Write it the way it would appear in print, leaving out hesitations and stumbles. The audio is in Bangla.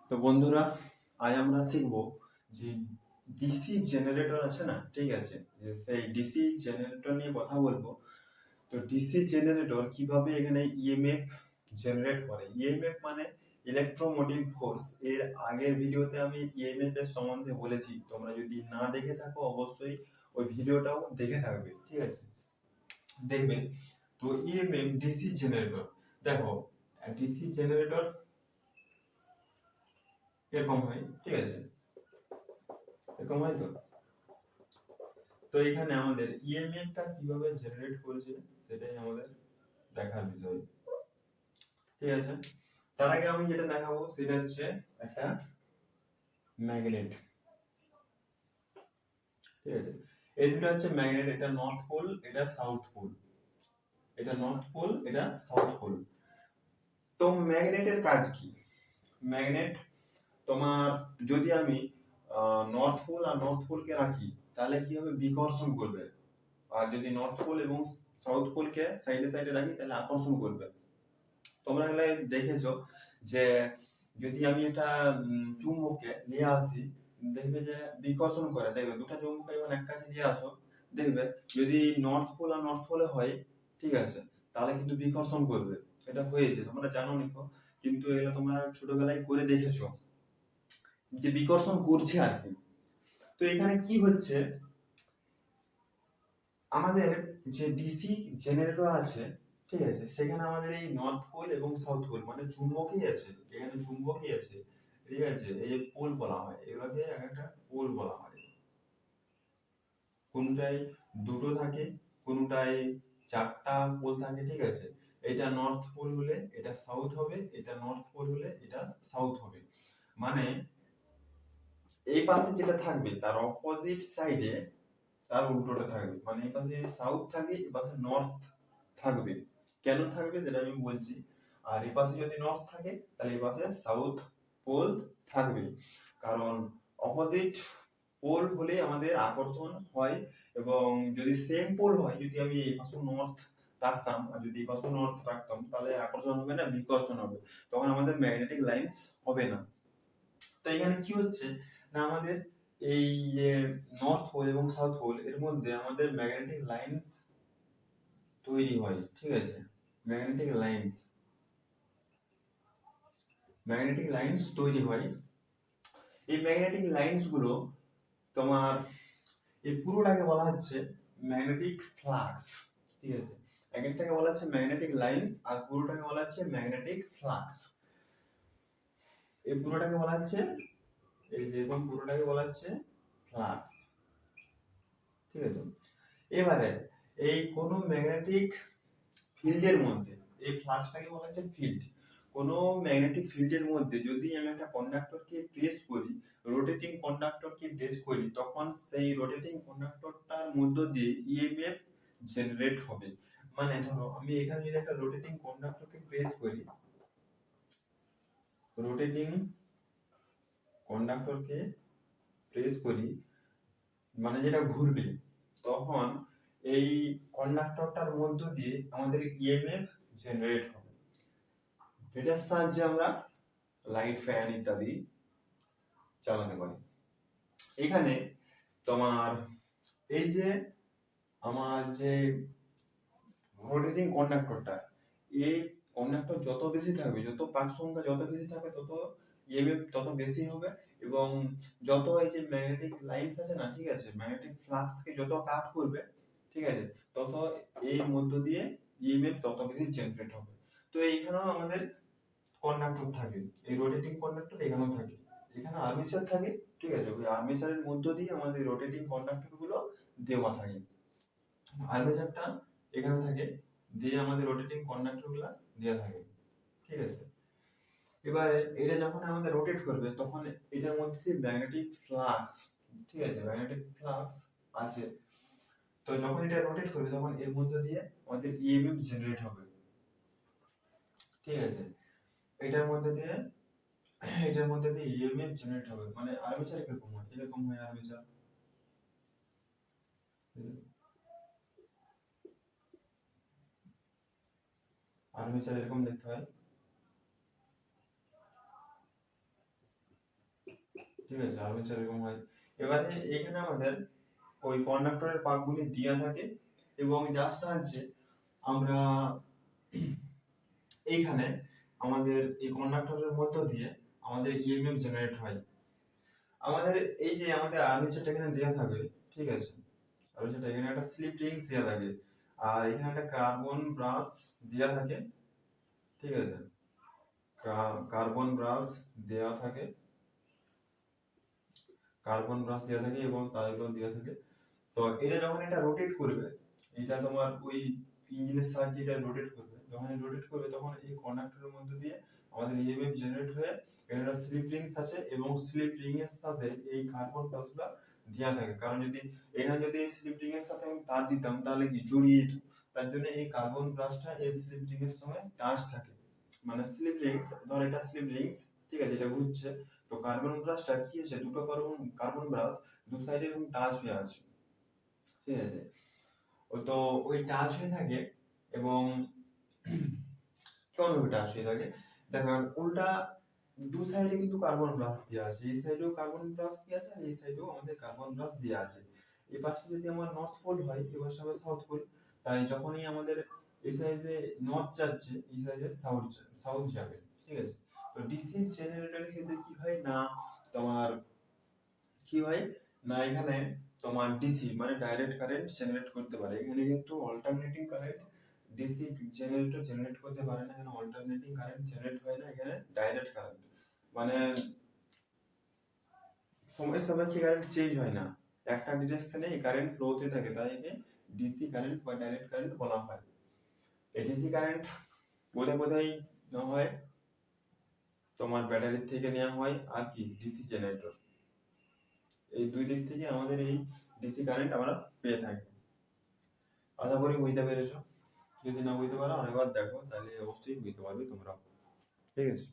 তো বন্ধুরা, আজ আমরা শিখবো যে ডিসি জেনারেটর আছে না, ঠিক আছে, যে সেই ডিসি জেনারেটর নিয়ে কথা বলবো। তো ডিসি জেনারেটর কিভাবে এখানে ইএমএফ জেনারেট করে। ইএমএফ মানে ইলেকট্রোমোটিভ ফোর্স। এর আগের ভিডিওতে আমি ইএমএফ এর সম্বন্ধে বলেছি, তোমরা যদি না দেখে থাকো অবশ্যই ওই ভিডিওটাও দেখে থাকবে, ঠিক আছে, দেখবে। তো ইএমএফ ডিসি জেনারেটর, দেখো ডিসি জেনারেটর এরকম হয়, ঠিক আছে, এরকম হয়। তো এখানে আমাদের ইএমএফ টা কিভাবে জেনারেট করেছে সেটাই আমাদের দেখার বিষয়, ঠিক আছে। তার আগে আমি যেটা দেখাবো সেটা হচ্ছে একটা ম্যাগনেট, ঠিক আছে। এই দুটো হচ্ছে ম্যাগনেট, এটা নর্থ পোল, এটা সাউথ পোল, এটা নর্থ পোল, এটা সাউথ পোল। তো ম্যাগনেটের কাজ কি? ম্যাগনেট তোমার যদি আমি নর্থ পোল আর নর্থ পোলকে রাখি তাহলে কি হবে, বিকর্ষণ করবে। আর যদি নর্থ পোল এবং সাউথ পোলকে সাইডে সাইডে রাখি তাহলে আকর্ষণ করবে। তোমরা এগুলো দেখেছো যে যদি আমি একটা চুম্বককে নিয়ে আসি, দেখবে যে বিকর্ষণ করে, দেখবে দুটো চুম্বক যখন এক কাছে নিয়ে আসো, দেখবে যদি নর্থ পোল আর নর্থ পোলে হয়, ঠিক আছে, তাহলে কিন্তু বিকর্ষণ করবে। এটা হয়েছে, তোমরা জানো নিকো, কিন্তু এগুলো তোমরা ছোটবেলায় করে দেখেছো যে বিকর্ষণ করছে আর কি। তো এখানে কি হচ্ছে, আমাদের যে ডিসি জেনারেটর আছে, ঠিক আছে, সেখানে আমাদের এই নর্থ পোল এবং সাউথ পোল মানে চুম্বকই আছে, এখানে চুম্বকই আছে, ঠিক আছে। এই যে পোল বলা হয়, এগুলোকে এক একটা পোল বলা হয়। কোনটায় দুটো থাকে, কোনটায় চারটা পোল থাকে, ঠিক আছে। এটা নর্থ পোল হলে এটা সাউথ হবে, এটা নর্থ পোল হলে এটা সাউথ হবে। মানে এই পাশে যেটা থাকবে তার অপোজিট সাইডে তার উল্টোটা থাকবে, মানে এই পাশে সাউথ থাকে, এই পাশে নর্থ থাকবে। কেন থাকবে সেটা আমি বলছি। আর এই পাশে যদি নর্থ থাকে তাহলে এই পাশে সাউথ পোল থাকবে, কারণ অপোজিট পোল হলে আমাদের আকর্ষণ হয়। এবং যদি সেম পোল হয়, যদি আমি এই পাশে নর্থ রাখতাম আর যদি এই পাশে নর্থ রাখতাম তাহলে আকর্ষণ হবে না, বিকর্ষণ হবে, তখন আমাদের ম্যাগনেটিক লাইন্স হবে না। তো এখানে কি হচ্ছে না, আমাদের এই যে নর্থ পোল এবং সাউথ পোল এর মধ্যে আমাদের ম্যাগনেটিক লাইন্স তৈরি হয়, ঠিক আছে। ম্যাগনেটিক লাইন্স, ম্যাগনেটিক লাইন্স তৈরি হয়। এই ম্যাগনেটিক লাইন্স গুলো তোমার এই পুরোটাকে বলা হচ্ছে ম্যাগনেটিক ফ্লাক্স, ঠিক আছে। এক একটাকে বলা হচ্ছে ম্যাগনেটিক লাইন্স আর পুরোটাকে বলা হচ্ছে ম্যাগনেটিক ফ্লাক্স। এই পুরোটাকে বলা হচ্ছে, এই যেরকম পুরোটাকে বলা হচ্ছে ফ্লাক্স, ঠিক আছে। এবারে এই কোন ম্যাগনেটিক ফিল্ডের মধ্যে, এই ফ্লাক্সটাকে বলা হচ্ছে ফিল্ড। কোন ম্যাগনেটিক ফিল্ডের মধ্যে যদি আমি একটা কন্ডাক্টরকে প্রেস করি, রোটেটিং কন্ডাক্টরকে প্রেস করি, তখন সেই রোটেটিং কন্ডাক্টরটার মধ্য দিয়ে ইএমএফ জেনারেট হবে। মানে ধরো আমি এখানে যদি একটা রোটেটিং কন্ডাক্টরকে প্রেস করি, রোটেটিং কন্ডাক্টরকে প্রেস করি মানে যেটা ঘুরবে, তখন এই কন্ডাক্টরটার মধ্য দিয়ে আমাদের ইএমএফ জেনারেট হবে। এটার সাহায্যে আমরা লাইট, ফ্যান ইত্যাদি চালাতে পারি। এখানে তোমার এই যে আমার যে রোটেটিং কন্ডাক্টরটা, এই কন্ডাক্টর যত বেশি থাকবে, যত পাক সংখ্যা যত বেশি থাকবে, তত ইএমএফ তত বেশি হবে। এবং যত এই যে ম্যাগনেটিক লাইনস আছে না, ঠিক আছে, ম্যাগনেটিক ফ্লাক্সকে যত কাট করবে, ঠিক আছে, তত এই মধ্য দিয়ে ইএমএফ তত বেশি জেনারেট হবে। তো এইখানেও আমাদের কন্ডাক্টর থাকে, এই রোটেটিং কন্ডাক্টর এখানেও থাকে, এখানে আর্মেচার থাকে, ঠিক আছে। ওই আর্মেচারের মধ্য দিয়ে আমাদের রোটেটিং কন্ডাক্টর গুলো দেওয়া থাকে। আর্মেচারটা এখানে থাকে, দিয়ে আমাদের রোটেটিং কন্ডাক্টর গুলো দেওয়া থাকে, ঠিক আছে। এবারে এটা যখন আমাদের রোটেট করবে তখন এটার মধ্যে ম্যাগনেটিক ফ্লাক্স, ঠিক আছে, ম্যাগনেটিক ফ্লাক্স আছে। তো যখন এটা রোটেট করবে তখন এর মধ্যে দিয়ে আমাদের ইএমএফ জেনারেট হবে, ঠিক আছে। এটার মধ্যে দিয়ে ইএমএফ জেনারেট হবে। মানে আর্মেচার কিরকম হয়, এরকম হয় আর্মেচার, আর্মেচার এরকম দেখতে হয়। ঠিক আছে, আর্মেচার এরকম হয়। এবারে এখানে আমাদের ওই কন্ডাক্টরের পাকগুলি দেওয়া থাকে এবং যার সাহায্যে আমরা এইখানে আমাদের এই কন্ডাক্টরের মধ্য দিয়ে আমাদের ইএমএফ জেনারেট হয়। আমাদের এই যে আমাদের আর্মেচারটা এখানে দেওয়া থাকে, ঠিক আছে, আর্মেচারটা এখানে একটা স্লিপ রিংস দেওয়া থাকে আর এখানে একটা কার্বন ব্রাশ দেওয়া থাকে, ঠিক আছে, কার্বন ব্রাশ দেওয়া থাকে, কার্বন ব্রাশ দেওয়া থাকে এবং তারগুলো দেওয়া থাকে। তো এটা যখন এটা রোটেট করবে, এটা তোমার ওই ইঞ্জিনের সাহায্যে এটা রোটেট করবে, যখন রোটেট করবে তখন এই কন্ডাক্টরের মধ্যে দিয়ে আমাদের ইএমএফ জেনারেট হয়ে এখানে স্লিপ রিংস আছে এবং স্লিপ রিং এর সাথে এই কার্বন ব্রাশগুলো দেওয়া থাকে। কারণ যদি এখানে যদি স্লিপ রিং এর সাথে আমি তার দিতাম তাহলে কি জড়িয়ে যেত, তার জন্য এই কার্বন ব্রাশটা এই স্লিপ রিং এর সঙ্গে টাচ থাকে। মানে স্লিপ রিংস, ধর এটা স্লিপ রিংস, ঠিক আছে, এটা ঘুরছে, তো কার্বন ব্রাশটা কি আছে, দুটো কার্বন ব্রাশ দু সাইডে এরকম টাচ হয়ে আছে, ঠিক আছে। তো ওই টাচ হয়ে থাকে এবং কেমন ভাবে টাচ হয়ে থাকে দেখো, উল্টা দু সাইডে কিন্তু কার্বন ব্রাশ দেওয়া আছে, এই সাইডেও কার্বন ব্রাশ দেওয়া আছে আর এই সাইডেও আমাদের কার্বন ব্রাশ দেওয়া আছে। এই পাশটা যদি আমার নর্থ পোল হয়, এই পাশটা হবে সাউথ পোল। তাই যখনই আমাদের এই সাইডে নর্থ যাচ্ছে, এই সাইডে সাউথ যাবে, ঠিক আছে। তো ডিসি জেনারেটরের ক্ষেত্রে কি হয় না, তোমার কি হয় না, এখানে তোমার ডিসি মানে ডাইরেক্ট কারেন্ট জেনারেট করতে পারে, এখানে কিন্তু alternating current DC generator generate করতে পারে না, এখানে অল্টারনেটিং কারেন্ট জেনারেট হয় না, এখানে ডাইরেক্ট কারেন্ট মানে সময় সাপেক্ষে কারেন্ট চেঞ্জ হয় না, একটা ডিরেকশনে এই কারেন্ট ফ্লো হতে থাকে, তাই একে ডিসি কারেন্ট বা ডাইরেক্ট কারেন্ট বলা হয়। এই ডিসি কারেন্ট কোথায় নেওয়া হয়, তোমার ব্যাটারি থেকে নেওয়া হয় আর কি ডিসি জেনারেটর, এই দুই দিক থেকে আমাদের এই ডিসি কারেন্ট আমরা পেয়ে থাকি। আশা করি বুঝতে পেরেছো, যদি না বুঝতে পারো আরেকবার দেখো, তাহলে অবশ্যই বুঝতে পারবে তোমরা, ঠিক আছে।